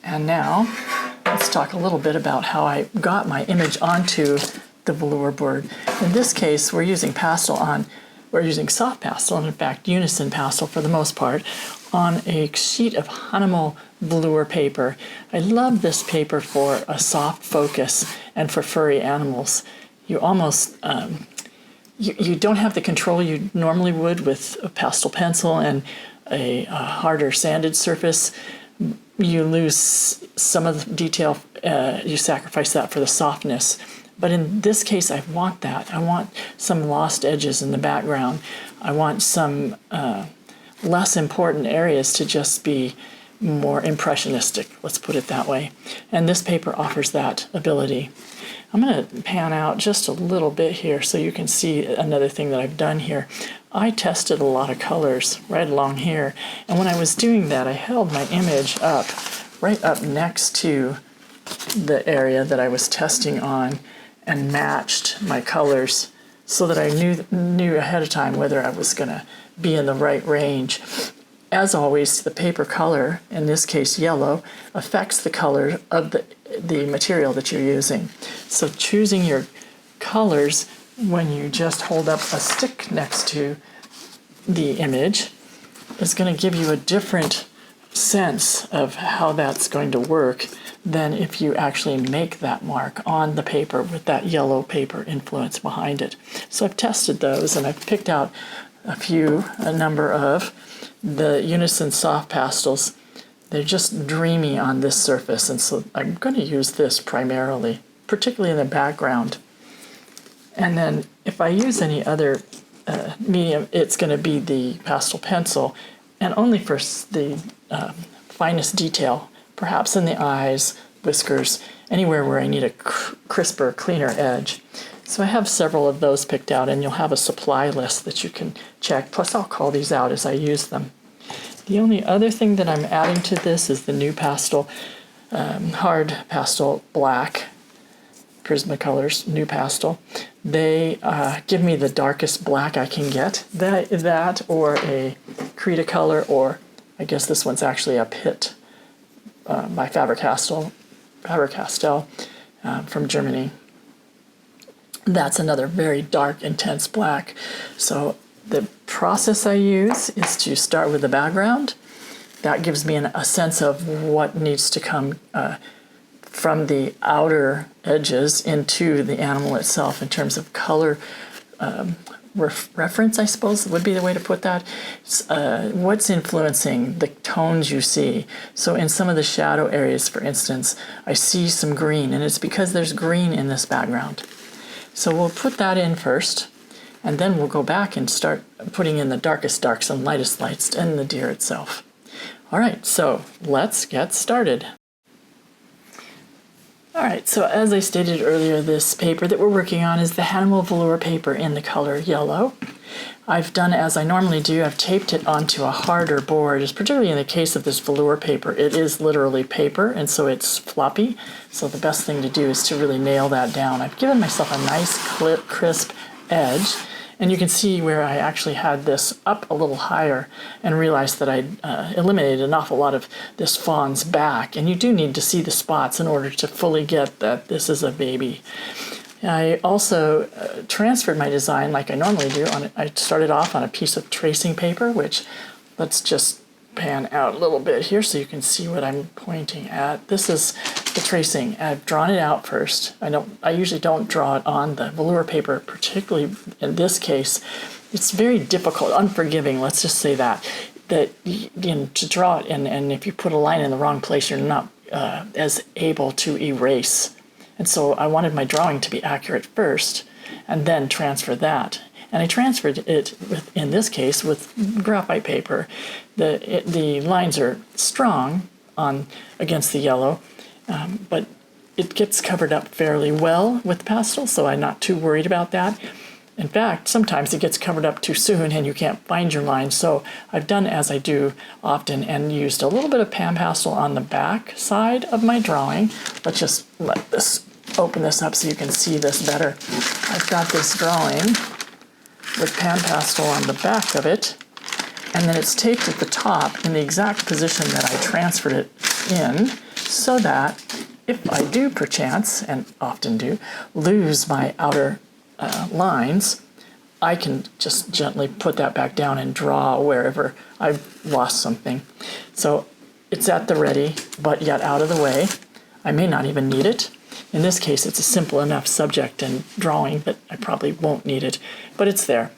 And now let's talk a little bit about how I got my image onto the velour board. In this case, we're using soft pastel, and in fact unison pastel for the most part, on a sheet of Hahnemal velour paper. I love this paper for a soft focus and for furry animals. You almost, you don't have the control you normally would with a pastel pencil and a harder sanded surface. You lose some of the detail, you sacrifice that for the softness. But in this case, I want that. I want some lost edges in the background. I want some less important areas to just be more impressionistic, let's put it that way. And this paper offers that ability. I'm going to pan out just a little bit here so you can see another thing that I've done here. I tested a lot of colors right along here, and when I was doing that, I held my image up, right up next to the area that I was testing on, and matched my colors so that I knew ahead of time whether I was going to be in the right range. As always, the paper color, in this case yellow, affects the color of the material that you're using. So choosing your colors when you just hold up a stick next to the image is going to give you a different sense of how that's going to work than if you actually make that mark on the paper with that yellow paper influence behind it. So I've tested those, and I've picked out a number of the Unison soft pastels. They're just dreamy on this surface, and so I'm going to use this primarily, particularly in the background. And then if I use any other medium, it's going to be the pastel pencil, and only for the finest detail, perhaps in the eyes, whiskers, anywhere where I need a crisper, cleaner edge. So I have several of those picked out, and you'll have a supply list that you can check. Plus, I'll call these out as I use them. The only other thing that I'm adding to this is the NuPastel Hard Pastel Black Prismacolors NuPastel. They give me the darkest black I can get. That or a Cretacolor, or I guess this one's actually a Pitt by Faber-Castell from Germany. That's another very dark, intense black. So the process I use is to start with the background. That gives me a sense of what needs to come from the outer edges into the animal itself in terms of color reference, I suppose would be the way to put that. What's influencing the tones you see? So in some of the shadow areas, for instance, I see some green, and it's because there's green in this background. So we'll put that in first, and then we'll go back and start putting in the darkest darks and lightest lights and the deer itself. All right, so let's get started. All right, so as I stated earlier, this paper that we're working on is the Hahnemal velour paper in the color yellow. I've done as I normally do. I've taped it onto a harder board. Particularly in the case of this velour paper, it is literally paper, and so it's floppy. So the best thing to do is to really nail that down. I've given myself a nice crisp edge, and you can see where I actually had this up a little higher and realized that I'd eliminated an awful lot of this fawn's back. And you do need to see the spots in order to fully get that this is a baby. I also transferred my design like I normally do. I started off on a piece of tracing paper, which let's just pan out a little bit here so you can see what I'm pointing at. This is the tracing. I've drawn it out first. I usually don't draw it on the velour paper, particularly in this case. It's very difficult, unforgiving, let's just say that to draw it, and if you put a line in the wrong place, you're not as able to erase. And so I wanted my drawing to be accurate first, and then transfer that. And I transferred it, in this case, with graphite paper. The lines are strong against the yellow, but it gets covered up fairly well with pastel, so I'm not too worried about that. In fact, sometimes it gets covered up too soon and you can't find your lines, so I've done as I do often and used a little bit of pan pastel on the back side of my drawing. Let's just open this up so you can see this better. I've got this drawing with pan pastel on the back of it, and then it's taped at the top in the exact position that I transferred it in. so that if I do perchance, and often do, lose my outer lines, I can just gently put that back down and draw wherever I've lost something. So it's at the ready, but yet out of the way. I may not even need it. In this case, it's a simple enough subject and drawing that I probably won't need it, but it's there.